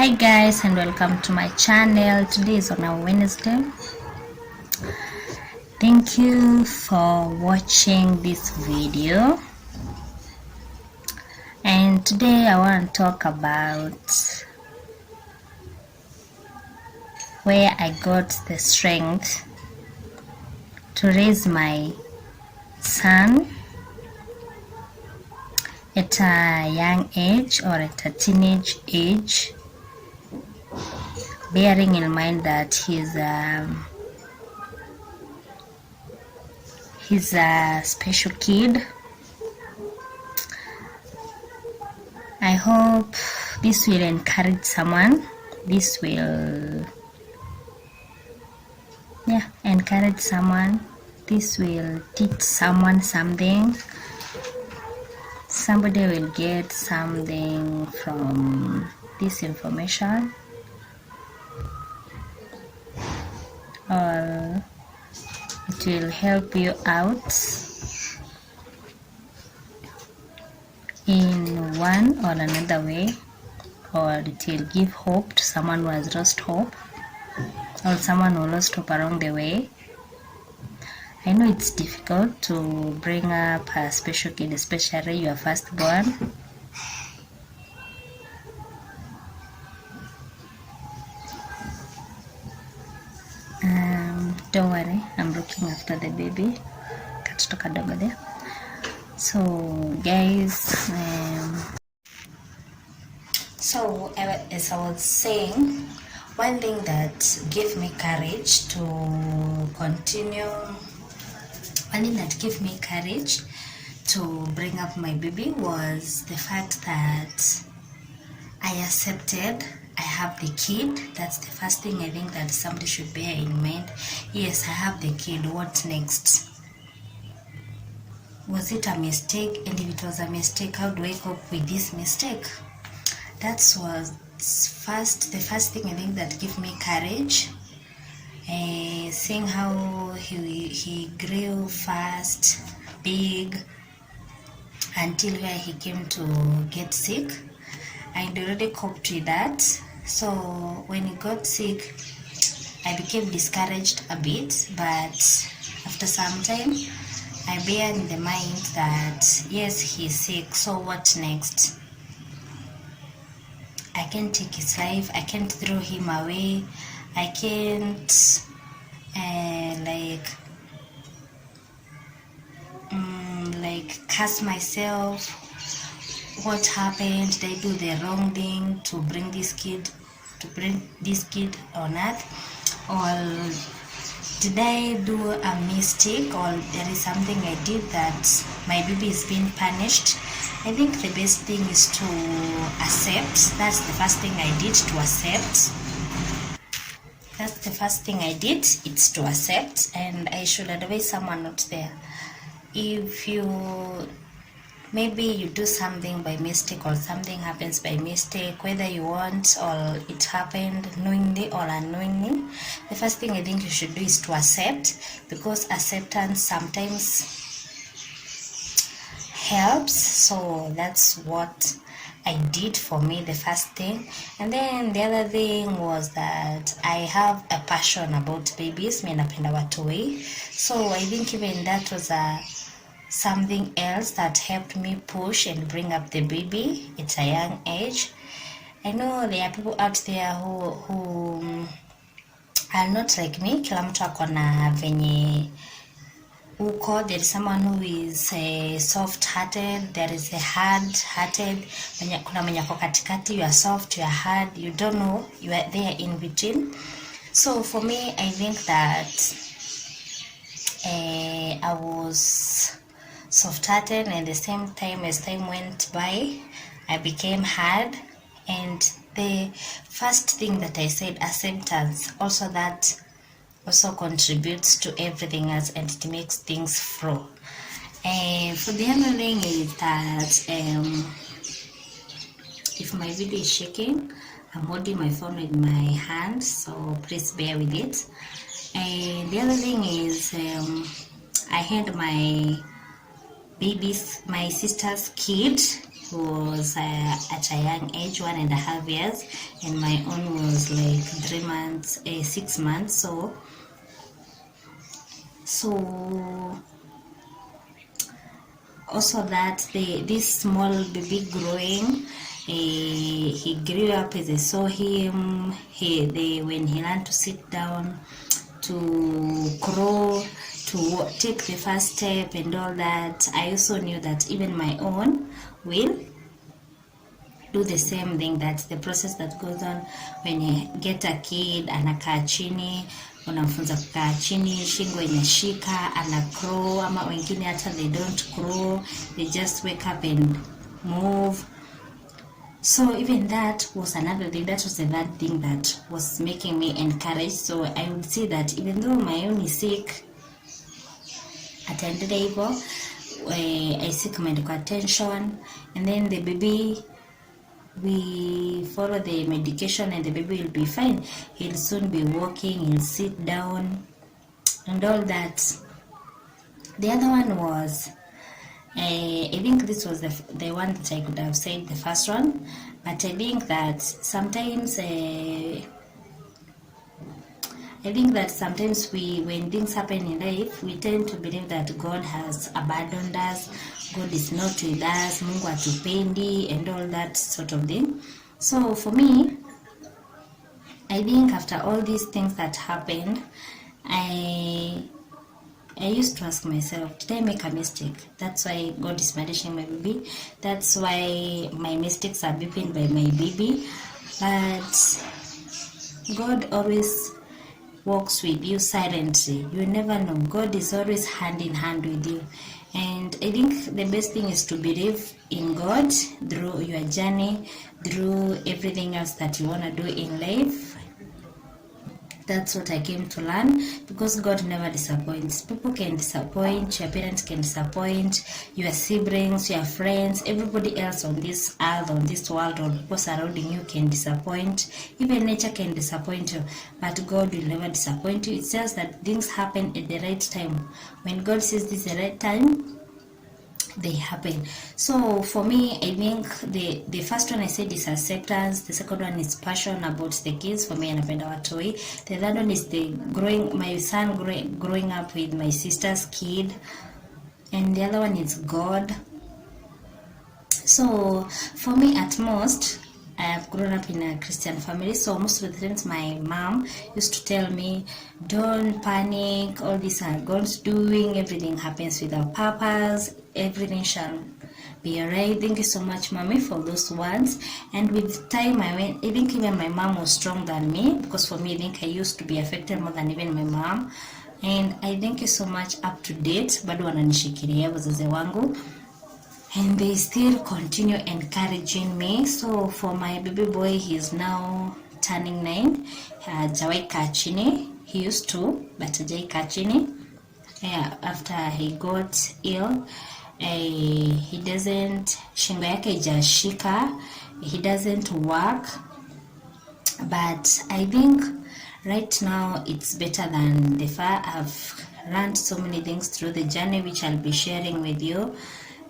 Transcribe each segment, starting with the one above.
Hi guys, and welcome to my channel. Today is on a Wednesday. Thank you for watching this video, and today I want to talk about where I got the strength to raise my son at a young age or at a teenage age, bearing in mind that he's a special kid. I hope this will encourage someone. This will encourage someone. This will teach someone something. Somebody will get something from this information, or it will help you out in one or another way, or it will give hope to someone who has lost hope, or someone who lost hope along the way. I know it's difficult to bring up a special kid, especially your firstborn. Don't worry, I'm looking after the baby. Katoto kadogo there. So guys, as I was saying, one thing that gave me courage to continue, one thing that gave me courage to bring up my baby was the fact that I accepted I have the kid. That's the first thing I think that somebody should bear in mind. Yes, I have the kid. What next? Was it a mistake? And if it was a mistake, how do I cope with this mistake? That was the first thing I think that gave me courage. Seeing how he grew fast, big, until where he came to get sick. I'd already coped with that. So when he got sick, I became discouraged a bit, but after some time, I bear in the mind that yes, he's sick, so what next? I can't take his life, I can't throw him away, I can't curse myself. What happened? Did I do the wrong thing to bring this kid on earth, or did I do a mistake, or there is something I did that my baby is being punished? I think the best thing is to accept. That's the first thing I did, to accept. That's the first thing I did, it's to accept. And I should advise someone out there, if maybe you do something by mistake, or something happens by mistake, whether you want or it happened knowingly or unknowingly, the first thing I think you should do is to accept, because acceptance sometimes helps. So that's what I did for me, the first thing. And then the other thing was that I have a passion about babies. Mimi napenda watoi, so I think even that was something else that helped me push and bring up the baby at a young age. I know there are people out there who are not like me. Kila mtu ako na venye uko. There is someone who is soft-hearted, there is a hard-hearted, kuna mwenye ako katikati, you are soft, you are hard, you don't know, you are there in between. So for me, I think that I was soft-hearted, and at the same time, as time went by, I became hard. And the first thing that I said, acceptance, also that also contributes to everything else, and it makes things flow. And for the other thing is that if my video is shaking, I'm holding my phone with my hand, so please bear with it. And the other thing is I had my sister's kid was at a young age, 1.5 years, and my own was like 3 months, 6 months. So also that this small baby growing, he grew up as I saw him. When he learned to sit down, to crawl, to take the first step and all that, I also knew that even my own will do the same thing. That's the process that goes on when you get a kid. Anakaa chini, unamfunza kukaa chini, shingo inashika, ana crawl, ama wengine hata they don't crawl, they just wake up and move. So even that was another thing. That was the third thing that was making me encouraged. So I would say that even though my own is sick, ataendelea hivyo, I seek medical attention, and then the baby, we follow the medication and the baby will be fine. He'll soon be walking, he'll sit down and all that. The other one was, I think this was the one that I could have said the first one, but I think that sometimes when things happen in life, we tend to believe that God has abandoned us, God is not with us, Mungu hatupendi, and all that sort of thing. So for me, I think after all these things that happened, I used to ask myself, did I make a mistake? That's why God is punishing my baby. That's why my mistakes are beeping by my baby. But God always walks with you silently. You never know. God is always hand in hand with you. And I think the best thing is to believe in God through your journey, through everything else that you want to do in life. That's what I came to learn, because God never disappoints. People can disappoint, your parents can disappoint, your siblings, your friends, everybody else on this earth, on this world, or people surrounding you can disappoint. Even nature can disappoint you, but God will never disappoint you. It's just that things happen at the right time. When God says this is the right time, they happen. So for me, I think the first one I said is acceptance. The second one is passion about the kids. For me, anapenda watoi. The third one is my son growing up with my sister's kid, and the other one is God. So for me, at most, I have grown up in a Christian family, so most of the times my mom used to tell me, don't panic, all these are God's doing, everything happens with a purpose, everything shall be alright. Thank you so much, mommy, for those words. And with time, I think even my mom was stronger than me, because for me, I think I used to be affected more than even my mom. And I thank you so much, up to date, bado wananishikilia wazazi wangu, and they still continue encouraging me. So for my baby boy, he's now turning 9. Hajawai kaa chini. He used to, but hajawai kaa chini. After he got ill, he doesn't, shingo yake haijashika, he doesn't work, but I think right now it's better than the far. I've learned so many things through the journey, which I'll be sharing with you.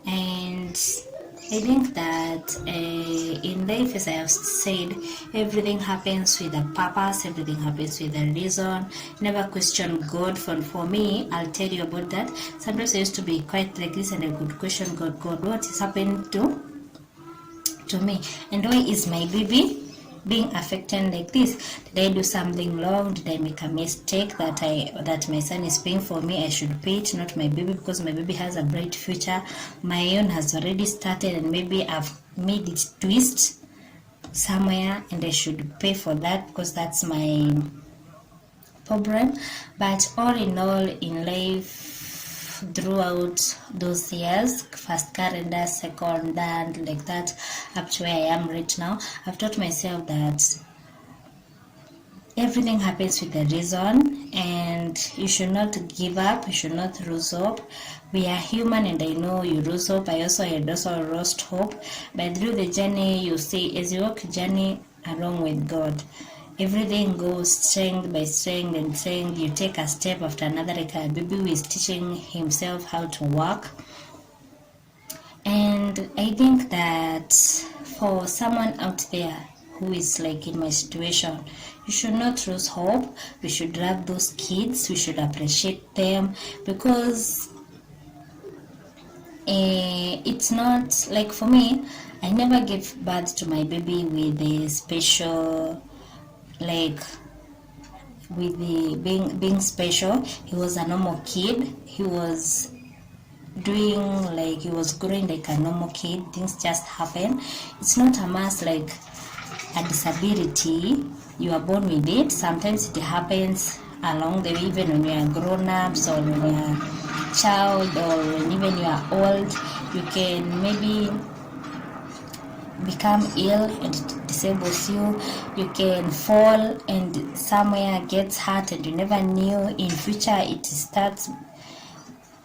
And I think that in life, as I have said, everything happens with a purpose, everything happens with a reason. Never question God. For me, I'll tell you about that. Sometimes I used to be quite like this, and I could question God, what is happening to me? And why is my baby being affected like this? Did I do something wrong? Did I make a mistake that my son is paying for me? I should pay it, not my baby, because my baby has a bright future. My own has already started, and maybe I've made it twist somewhere, and I should pay for that because that's my problem. But all in all, in life, throughout those years, first calendar, second, and like that, up to where I am right now, I've taught myself that everything happens with a reason, and you should not give up, you should not lose hope. We are human, and I know you lose hope. I also had lost hope, but through the journey, you see, as you walk journey along with God, everything goes strength by strength and strength. You take a step after another, like a baby who is teaching himself how to walk. And I think that for someone out there who is like in my situation, you should not lose hope. We should love those kids, we should appreciate them, because it's not like, for me, I never gave birth to my baby with a special, like, with the being special. He was a normal kid. He was doing, like, he was growing like a normal kid. Things just happen. It's not a must, like a disability. You are born with it. Sometimes it happens along the way, even when you are grown ups, or when you are child, or when even you are old. You can maybe become ill and it disables you. You can fall and somewhere gets hurt and you never knew. In future it starts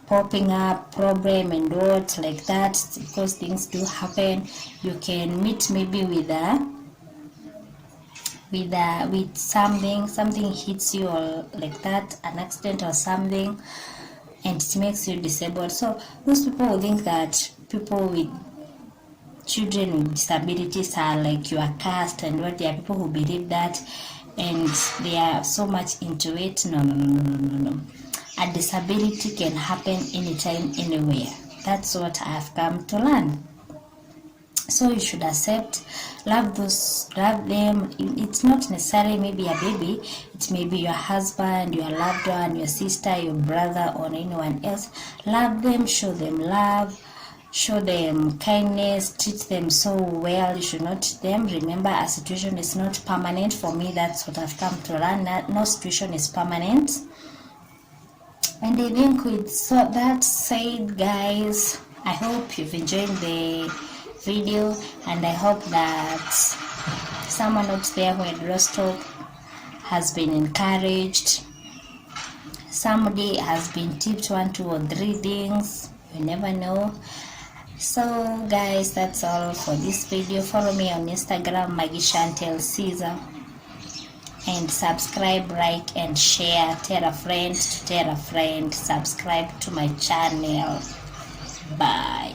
popping up problem and what like that, because things do happen. You can meet maybe with something hits you, or like that, an accident or something, and it makes you disabled. So most people will think that people with children with disabilities are like you are cursed and what. There are people who believe that, and they are so much into it. No, no, no, no, no, no, no. A disability can happen anytime, anywhere. That's what I've come to learn. So you should accept, love them. It's not necessarily maybe a baby. It may be your husband, your loved one, your sister, your brother, or anyone else. Love them, show them love, show them kindness, treat them so well. You should not treat them. Remember, a situation is not permanent. For me, that's what I've come to learn. No situation is permanent. And I think with that said, guys, I hope you've enjoyed the video, and I hope that someone out there who had lost hope has been encouraged. Somebody has been tipped 1, 2, or 3 things. You never know. So guys, that's all for this video. Follow me on Instagram, Maggie Chantel Caesar, and subscribe, like, and share. Tell a friend to tell a friend. Subscribe to my channel. Bye.